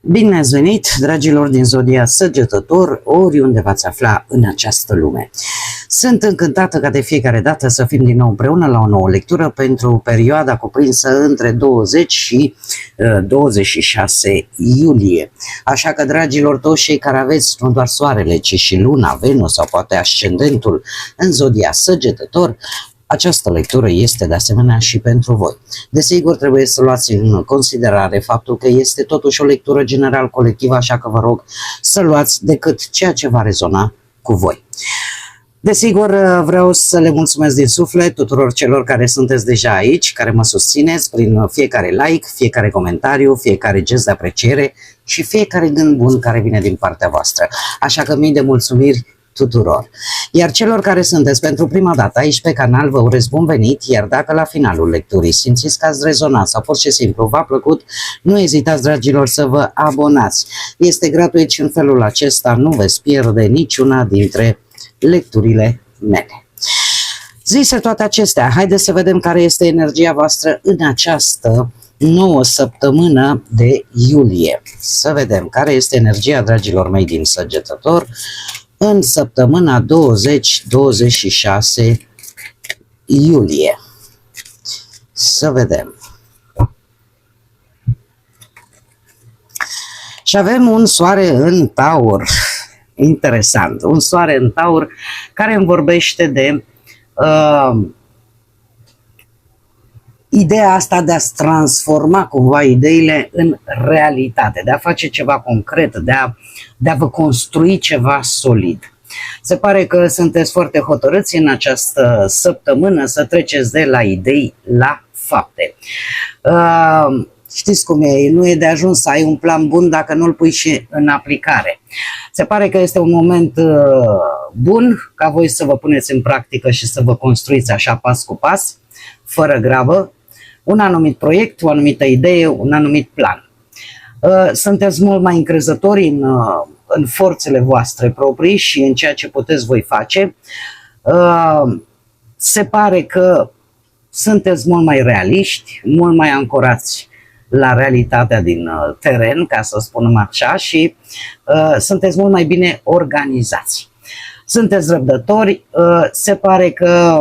Bine ați venit, dragilor din Zodia Săgetător, oriunde v-ați afla în această lume. Sunt încântată ca de fiecare dată să fim din nou împreună la o nouă lectură pentru perioada cuprinsă între 20 și 26 iulie. Așa că, dragilor, toți cei care aveți nu doar Soarele, ci și Luna, Venus sau poate Ascendentul în Zodia Săgetător, această lectură este de asemenea și pentru voi. Desigur, trebuie să luați în considerare faptul că este totuși o lectură general colectivă, așa că vă rog să luați decât ceea ce va rezona cu voi. Desigur, vreau să le mulțumesc din suflet tuturor celor care sunteți deja aici, care mă susțineți prin fiecare like, fiecare comentariu, fiecare gest de apreciere și fiecare gând bun care vine din partea voastră. Așa că mii de mulțumiri tuturor. Iar celor care sunteți pentru prima dată aici pe canal, vă urez bun venit, iar dacă la finalul lecturii simțiți că ați rezonat sau pur și simplu v-a plăcut, nu ezitați, dragilor, să vă abonați. Este gratuit și în felul acesta nu veți pierde niciuna dintre lecturile mele. Zise toate acestea, haideți să vedem care este energia voastră în această nouă săptămână de iulie. Să vedem care este energia, dragilor mei, din Săgetător în săptămâna 20-26 iulie. Să vedem. Și avem un soare în Taur. Interesant. Un soare în Taur care îmi vorbește de ideea asta de a-ți transforma cumva ideile în realitate, de a face ceva concret, de a vă construi ceva solid. Se pare că sunteți foarte hotărâți în această săptămână să treceți de la idei la fapte. Știți cum e, nu e de ajuns să ai un plan bun dacă nu îl pui și în aplicare. Se pare că este un moment bun ca voi să vă puneți în practică și să vă construiți așa pas cu pas, fără grabă, un anumit proiect, o anumită idee, un anumit plan. Sunteți mult mai încrezători în forțele voastre proprii și în ceea ce puteți voi face. Se pare că sunteți mult mai realiști, mult mai ancorați la realitatea din teren, ca să spunem așa, și sunteți mult mai bine organizați. Sunteți răbdători, se pare că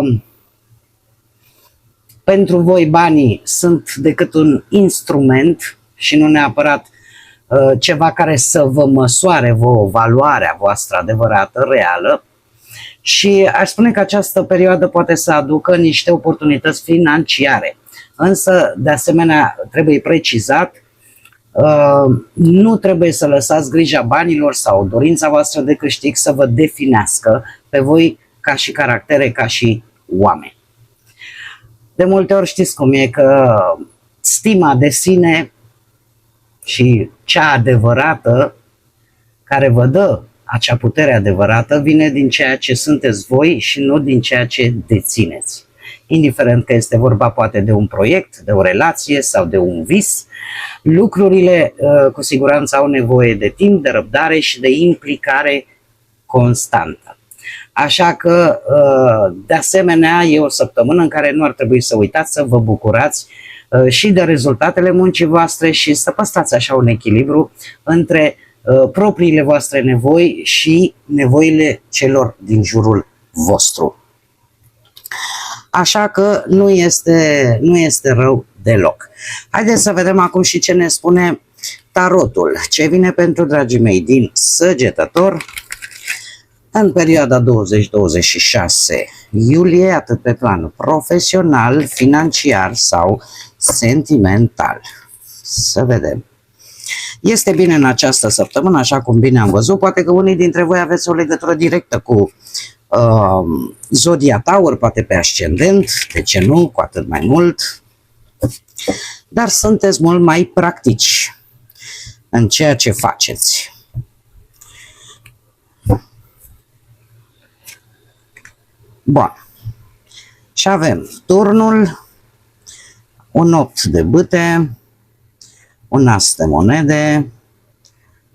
pentru voi banii sunt decât un instrument și nu neapărat ceva care să vă măsoare vouă valoarea voastră adevărată, reală. Și aș spune că această perioadă poate să aducă niște oportunități financiare. Însă, de asemenea, trebuie precizat, nu trebuie să lăsați grija banilor sau dorința voastră de câștig să vă definească pe voi ca și caractere, ca și oameni. De multe ori știți cum e, că stima de sine și cea adevărată care vă dă acea putere adevărată vine din ceea ce sunteți voi și nu din ceea ce dețineți. Indiferent că este vorba poate de un proiect, de o relație sau de un vis, lucrurile cu siguranță au nevoie de timp, de răbdare și de implicare constantă. Așa că, de asemenea, e o săptămână în care nu ar trebui să uitați să vă bucurați și de rezultatele muncii voastre și să păstrați așa un echilibru între propriile voastre nevoi și nevoile celor din jurul vostru. Așa că nu este rău deloc. Haideți să vedem acum și ce ne spune tarotul. Ce vine pentru dragii mei din Săgetător în perioada 20-26 iulie, atât pe plan profesional, financiar sau sentimental. Să vedem. Este bine în această săptămână, așa cum bine am văzut. Poate că unii dintre voi aveți o legătură directă cu Zodia Taur, poate pe ascendent, de ce nu, cu atât mai mult. Dar sunteți mult mai practici în ceea ce faceți. Bun. Și avem turnul, un 8 de bâte, un as de monede,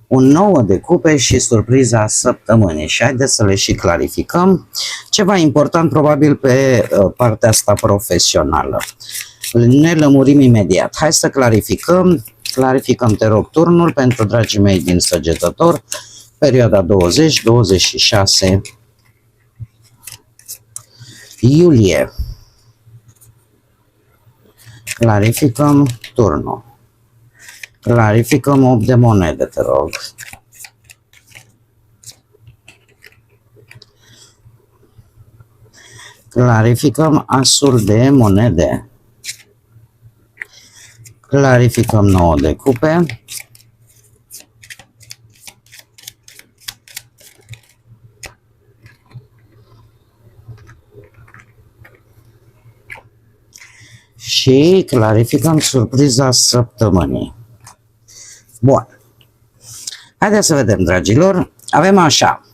un 9 de cupe și surpriza săptămânii. Și haideți să le și clarificăm. Ceva important probabil pe partea asta profesională. Ne lămurim imediat. Hai să clarificăm Clarificăm, te rog, turnul pentru dragii mei din Săgetător, perioada 20-26 iulie. Clarificăm turnul. Clarificăm 8 de monede, te rog. Clarificăm asul de monede. Clarificăm 9 de cupe. Și clarificăm surpriza săptămânii. Bun. Haideți să vedem, dragilor. Avem așa.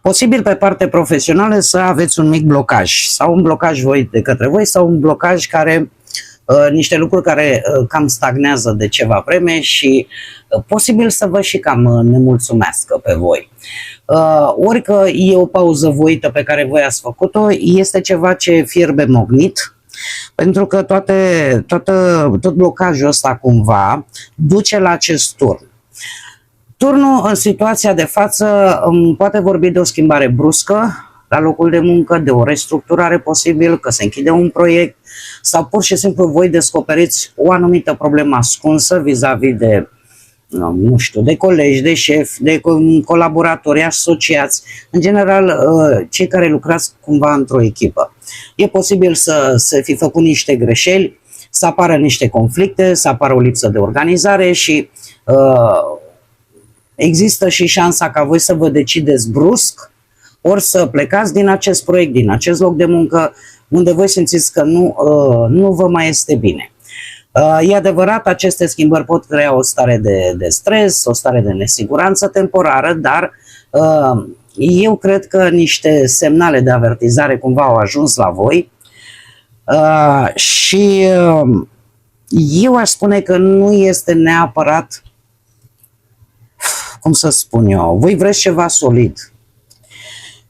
Posibil pe parte profesională să aveți un mic blocaj. Sau un blocaj voi de către voi, sau un blocaj care... niște lucruri care cam stagnează de ceva vreme și posibil să vă și cam nemulțumească pe voi. Ori că e o pauză voită pe care voi ați făcut-o, este ceva ce fierbe mognit, pentru că tot blocajul ăsta cumva duce la acest turn. Turnul în situația de față poate vorbi de o schimbare bruscă la locul de muncă, de o restructurare posibil, că se închide un proiect sau pur și simplu voi descoperiți o anumită problemă ascunsă vis-a-vis de, nu știu, de colegi, de șefi, de colaboratori, asociați, în general cei care lucrați cumva într-o echipă. E posibil să fi făcut niște greșeli, să apară niște conflicte, să apară o lipsă de organizare și există și șansa ca voi să vă decideți brusc ori să plecați din acest proiect, din acest loc de muncă, unde voi simțiți că nu vă mai este bine. E adevărat, aceste schimbări pot crea o stare de stres, o stare de nesiguranță temporară, dar eu cred că niște semnale de avertizare cumva au ajuns la voi și eu aș spune că nu este neapărat, cum să spun eu, voi vreți ceva solid.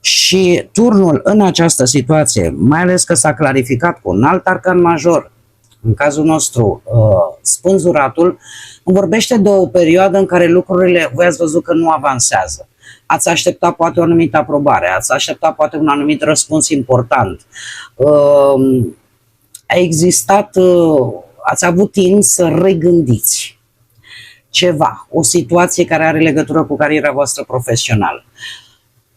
Și turnul în această situație, mai ales că s-a clarificat cu un alt arcan major, în cazul nostru spânzuratul, vorbește de o perioadă în care lucrurile, voi ați văzut că nu avansează. Ați așteptat poate o anumită aprobare, ați așteptat poate un anumit răspuns important. A existat, ați avut timp să regândiți ceva, o situație care are legătură cu cariera voastră profesională.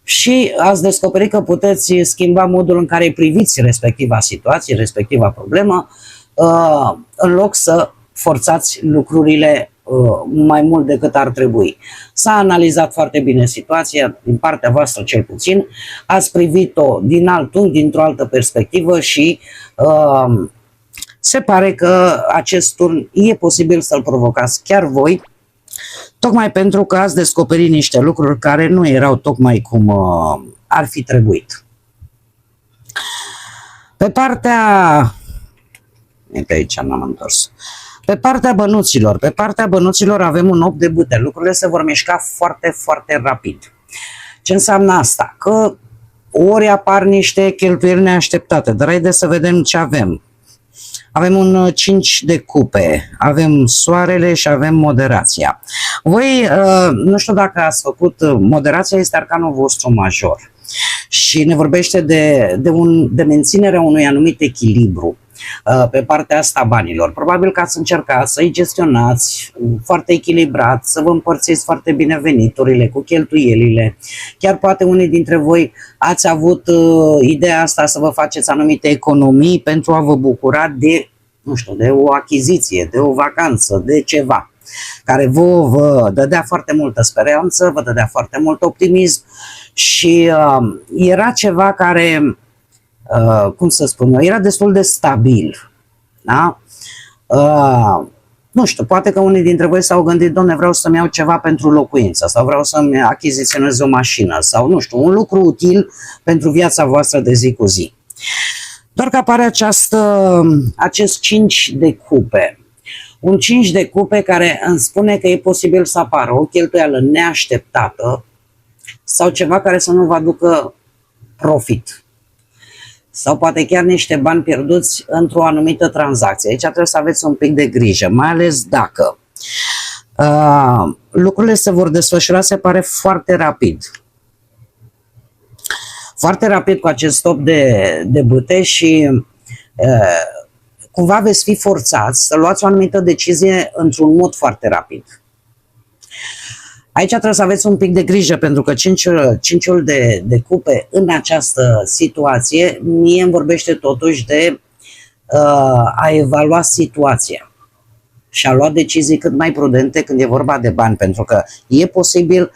Și ați descoperit că puteți schimba modul în care priviți respectiva situație, respectiva problemă, în loc să forțați lucrurile mai mult decât ar trebui. S-a analizat foarte bine situația, din partea voastră cel puțin, ați privit-o din alt unghi, dintr-o altă perspectivă și se pare că acest turn e posibil să-l provocați chiar voi, tocmai pentru că ați descoperit niște lucruri care nu erau tocmai cum ar fi trebuit. Pe partea... Uite, aici n-am întors. Pe partea bănuților avem un 8 de bâte. Lucrurile se vor mișca foarte, foarte rapid. Ce înseamnă asta? Că ori apar niște cheltuieli neașteptate, dar haideți să vedem ce avem. Avem un 5 de cupe, avem soarele și avem moderația. Voi, nu știu dacă ați făcut, moderația este arcanul vostru major și ne vorbește de menținerea unui anumit echilibru pe partea asta a banilor. Probabil că ați încercat să-i gestionați foarte echilibrat, să vă împărțiți foarte bine veniturile cu cheltuielile. Chiar poate unii dintre voi ați avut ideea asta să vă faceți anumite economii pentru a vă bucura de, nu știu, de o achiziție, de o vacanță, de ceva care vă dădea foarte multă speranță, vă dădea foarte mult optimism și era ceva care, cum să spun eu, era destul de stabil. Da? Nu știu, poate că unii dintre voi s-au gândit, dom'le, vreau să-mi iau ceva pentru locuință sau vreau să-mi achiziționez o mașină sau, nu știu, un lucru util pentru viața voastră de zi cu zi. Doar că apare acest 5 de cupe. Un 5 de cupe care îmi spune că e posibil să apară o cheltuială neașteptată sau ceva care să nu vă aducă profit. sau poate chiar niște bani pierduți într-o anumită tranzacție. Aici trebuie să aveți un pic de grijă, mai ales dacă lucrurile se vor desfășura, se pare, foarte rapid. Foarte rapid cu acest stop de bâte și cumva veți fi forțați să luați o anumită decizie într-un mod foarte rapid. Aici trebuie să aveți un pic de grijă, pentru că cinciul de cupe în această situație mie îmi vorbește totuși de a evalua situația și a lua decizii cât mai prudente când e vorba de bani, pentru că e posibil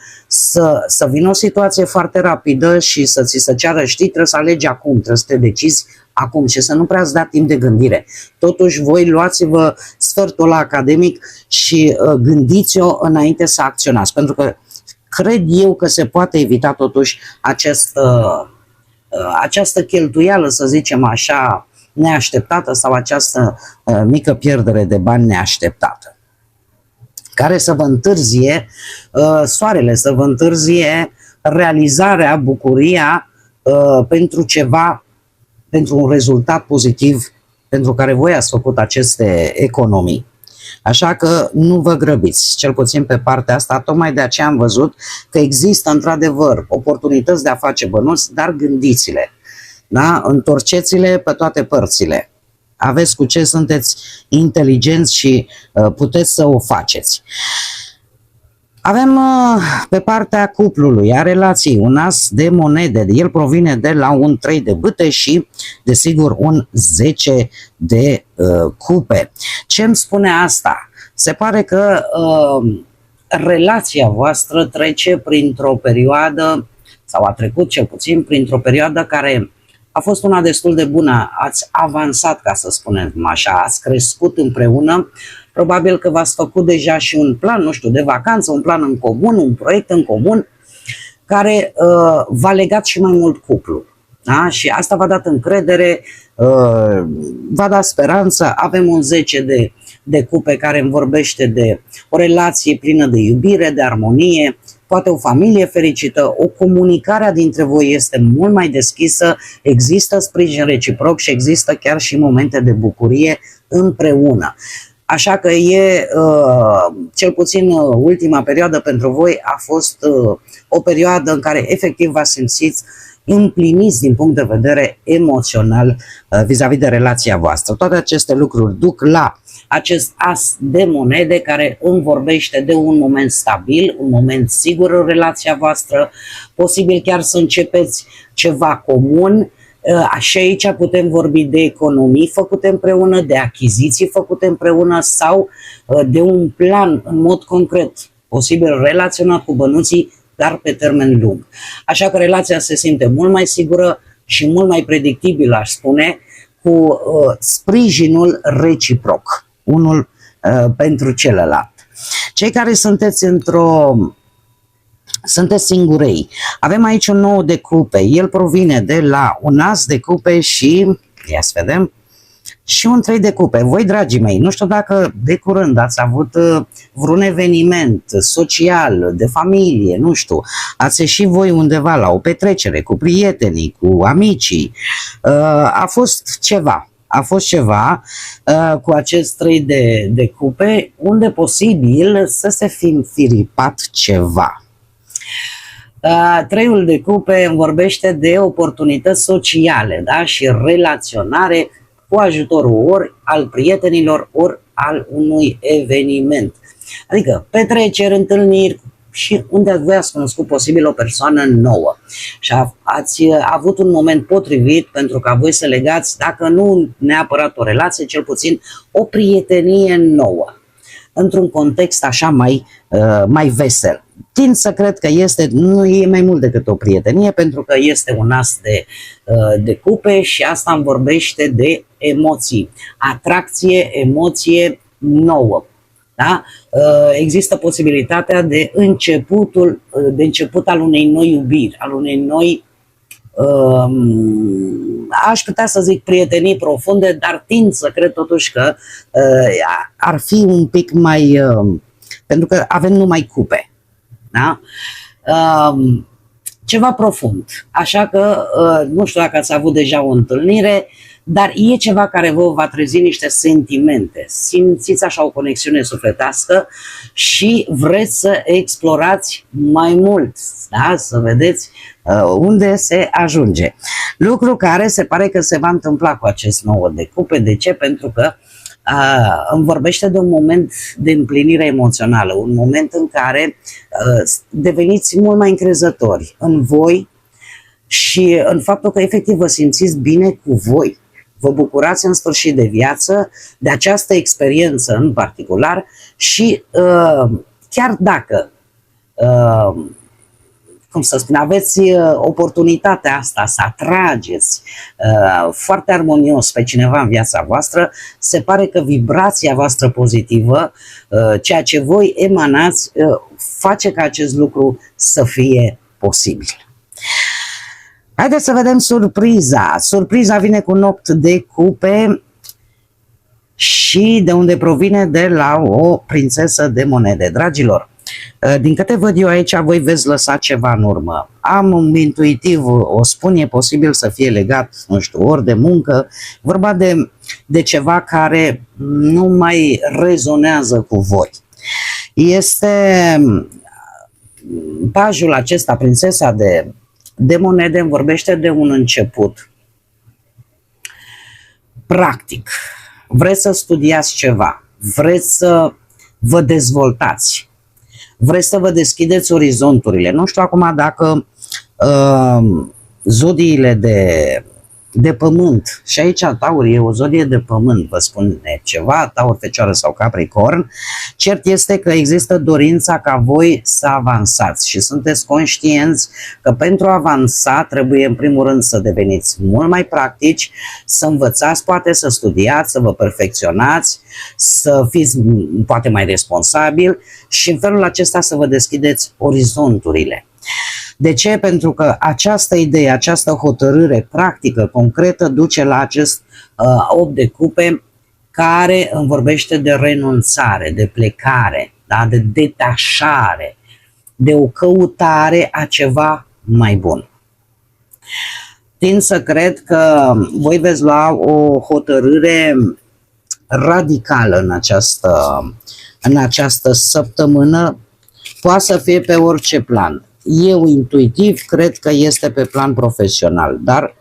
să vină o situație foarte rapidă și să ți se ceară, știi, trebuie să alegi acum, trebuie să te decizi acum și să nu prea îți da timp de gândire. Totuși, voi luați-vă sfertul ăla academic și gândiți-o înainte să acționați, pentru că cred eu că se poate evita totuși această cheltuială, să zicem așa, neașteptată, sau această mică pierdere de bani neașteptată, care să vă întârzie soarele, să vă întârzie realizarea, bucuria pentru ceva, pentru un rezultat pozitiv pentru care voi ați făcut aceste economii. Așa că nu vă grăbiți, cel puțin pe partea asta. Tocmai de aceea am văzut că există într-adevăr oportunități de a face bănuți, dar gândiți-le. Da? Întorceți-le pe toate părțile. Aveți cu ce, sunteți inteligenți și puteți să o faceți. Avem pe partea cuplului, a relației, un as de monede. El provine de la un 3 de bâte și, desigur, un 10 de cupe. Ce îmi spune asta? Se pare că relația voastră trece printr-o perioadă, sau a trecut cel puțin printr-o perioadă care a fost una destul de bună. Ați avansat, ca să spunem așa, ați crescut împreună. Probabil că v-ați făcut deja și un plan, nu știu, de vacanță, un plan în comun, un proiect în comun, care v-a legat și mai mult cuplul. Da? Și asta v-a dat încredere, v-a dat speranță. Avem un 10 de cupe care îmi vorbește de o relație plină de iubire, de armonie, poate o familie fericită, o comunicare dintre voi este mult mai deschisă, există sprijin reciproc și există chiar și momente de bucurie împreună. Așa că cel puțin ultima perioadă pentru voi a fost o perioadă în care efectiv v-ați simțit împliniți din punct de vedere emoțional vis-a-vis de relația voastră. Toate aceste lucruri duc la acest as de monede care îmi vorbește de un moment stabil, un moment sigur în relația voastră, posibil chiar să începeți ceva comun. Și aici putem vorbi de economii făcute împreună, de achiziții făcute împreună sau de un plan în mod concret, posibil relaționat cu bănuții, dar pe termen lung. Așa că relația se simte mult mai sigură și mult mai predictibilă, aș spune, cu sprijinul reciproc, unul pentru celălalt. Cei care sunteți singurei, avem aici un 9 de cupe, el provine de la un as de cupe și, ia să vedem, și un 3 de cupe. Voi, dragii mei, nu știu dacă de curând ați avut vreun eveniment social, de familie, nu știu, ați ieșit voi undeva la o petrecere cu prietenii, cu amicii, a fost ceva cu acest 3 de cupe, unde posibil să se fi înfiripat ceva. Treiul de cupe îmi vorbește de oportunități sociale, da? Și relaționare cu ajutorul ori al prietenilor, ori al unui eveniment. Adică petreceri, întâlniri și unde voi ați cunoscut posibil o persoană nouă. Și ați avut un moment potrivit pentru ca voi să legați, dacă nu neapărat o relație, cel puțin o prietenie nouă. Într-un context așa mai vesel. Tind să cred că nu e mai mult decât o prietenie, pentru că este un as de cupe și asta îmi vorbește de emoții, atracție, emoție nouă. Da? Există posibilitatea de început al unei noi iubiri, al unei noi, aș putea să zic, prietenii profunde, dar tind să cred totuși că ar fi un pic mai, pentru că avem numai cupe. Da? ceva profund. Așa că nu știu dacă ați avut deja o întâlnire, dar e ceva care vă va trezi niște sentimente. Simțiți așa o conexiune sufletească și vreți să explorați mai mult, da? Să vedeți unde se ajunge. Lucru care se pare că se va întâmpla cu acest 9 de cupe. De ce? Pentru că îmi vorbește de un moment de împlinire emoțională, un moment în care deveniți mult mai încrezători în voi și în faptul că efectiv vă simțiți bine cu voi. Vă bucurați în sfârșit de viață, de această experiență în particular și chiar dacă cum să spun, aveți oportunitatea asta să atrageți foarte armonios pe cineva în viața voastră, se pare că vibrația voastră pozitivă, ceea ce voi emanați, face ca acest lucru să fie posibil. Haideți să vedem surpriza. Surpriza vine cu un 8 de cupe și de unde provine de la o prințesă de monede. Dragilor, din câte văd eu aici, voi veți lăsa ceva în urmă. Am intuitiv, o spun, e posibil să fie legat, nu știu, ori de muncă, vorba de ceva care nu mai rezonează cu voi. Este pajul acesta, prințesa de monede, îmi vorbește de un început practic. Vreți să studiați ceva, vreți să vă dezvoltați, vreți să vă deschideți orizonturile. Nu știu acum dacă zodiile de pământ, și aici Taur e o zodie de pământ, vă spune ceva, Taur, Fecioară sau Capricorn, cert este că există dorința ca voi să avansați și sunteți conștienți că pentru a avansa trebuie în primul rând să deveniți mult mai practici, să învățați, poate să studiați, să vă perfecționați, să fiți poate mai responsabili și în felul acesta să vă deschideți orizonturile. De ce? Pentru că această idee, această hotărâre practică, concretă, duce la acest 8 de cupe care îmi vorbește de renunțare, de plecare, da? De detașare, de o căutare a ceva mai bun. Tind să cred că voi veți lua o hotărâre radicală în această săptămână, poate să fie pe orice plan. Eu intuitiv cred că este pe plan profesional, dar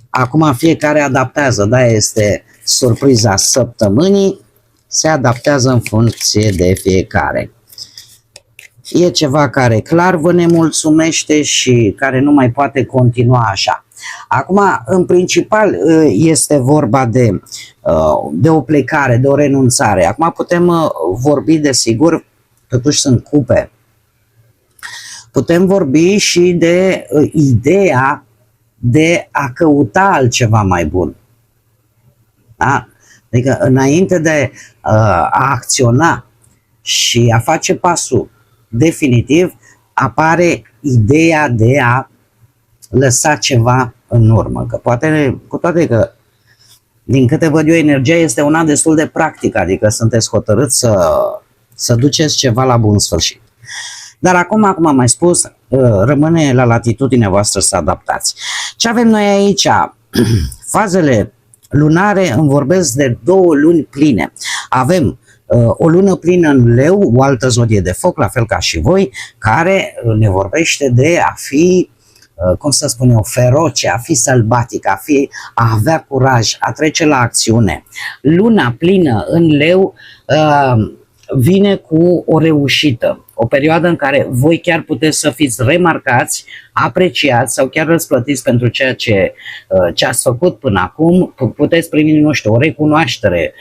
acum fiecare adaptează, da, este surpriza săptămânii, se adaptează în funcție de fiecare. E ceva care clar vă nemulțumește și care nu mai poate continua așa. Acum, în principal, este vorba de o plecare, de o renunțare. Acum putem vorbi, desigur, totuși sunt cupe. Putem vorbi și de ideea de a căuta altceva mai bun. Da? Adică înainte de a acționa și a face pasul definitiv, apare ideea de a lăsa ceva în urmă. Că poate, cu toate că, din câte văd eu, energia este una destul de practică, adică sunteți hotărâți să duceți ceva la bun sfârșit. Dar acum am mai spus, rămâne la latitudinea voastră să adaptați. Ce avem noi aici? Fazele lunare îmi vorbesc de 2 luni pline. Avem o lună plină în Leu, o altă zodie de foc, la fel ca și voi, care ne vorbește de a fi, cum să spun eu, feroce, a fi sălbatic, a avea curaj, a trece la acțiune. Luna plină în Leu vine cu o reușită, o perioadă în care voi chiar puteți să fiți remarcați, apreciați sau chiar răsplătiți pentru ceea ce ați făcut până acum, puteți primi, nu știu, o recunoaștere,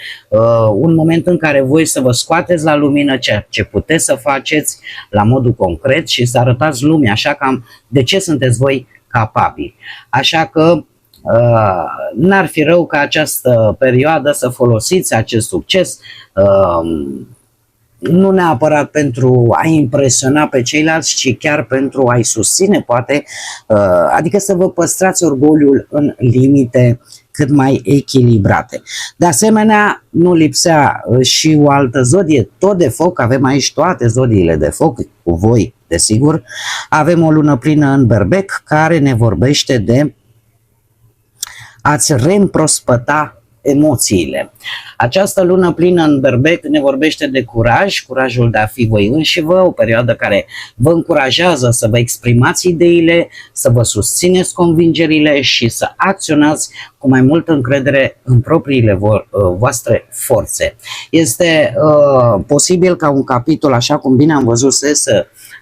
un moment în care voi să vă scoateți la lumină ceea ce puteți să faceți la modul concret și să arătați lumii așa cam de ce sunteți voi capabili. Așa că n-ar fi rău ca această perioadă să folosiți acest succes, nu neapărat pentru a impresiona pe ceilalți, ci chiar pentru a-i susține, poate, adică să vă păstrați orgoliul în limite cât mai echilibrate. De asemenea, nu lipsea și o altă zodie, tot de foc, avem aici toate zodiile de foc cu voi, desigur. Avem o lună plină în Berbec care ne vorbește de a-ți reîmprospăta emoțiile. Această lună plină în Berbec ne vorbește de curaj, curajul de a fi voi înșivă, o perioadă care vă încurajează să vă exprimați ideile, să vă susțineți convingerile și să acționați cu mai multă încredere în propriile voastre forțe. Este posibil ca un capitol, așa cum bine am văzut,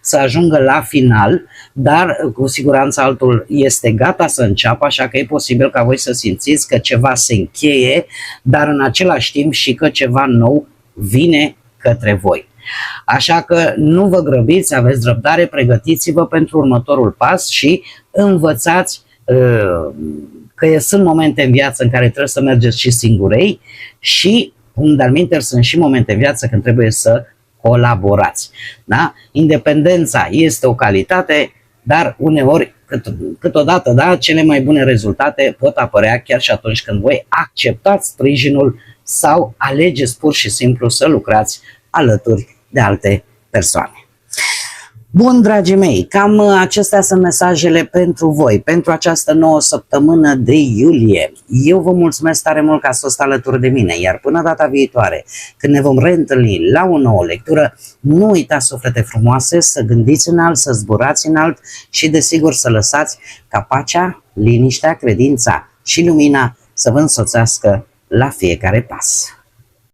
să ajungă la final, dar cu siguranță altul este gata să înceapă, așa că e posibil ca voi să simțiți că ceva se încheie, dar în același timp și că ceva nou vine către voi. Așa că nu vă grăbiți, aveți răbdare, pregătiți-vă pentru următorul pas și învățați că sunt momente în viață în care trebuie să mergeți și singurei și, de-al minteri, sunt și momente în viață când trebuie să colaborați. Da? Independența este o calitate, dar uneori, câteodată, da, cele mai bune rezultate pot apărea chiar și atunci când voi acceptați sprijinul sau alegeți pur și simplu să lucrați alături de alte persoane. Bun, dragii mei, cam acestea sunt mesajele pentru voi, pentru această nouă săptămână de iulie. Eu vă mulțumesc tare mult că ați fost alături de mine, iar până data viitoare, când ne vom reîntâlni la o nouă lectură, nu uitați, suflete frumoase, să gândiți înalt, să zburați înalt și, desigur, să lăsați ca pacea, liniștea, credința și lumina să vă însoțească la fiecare pas.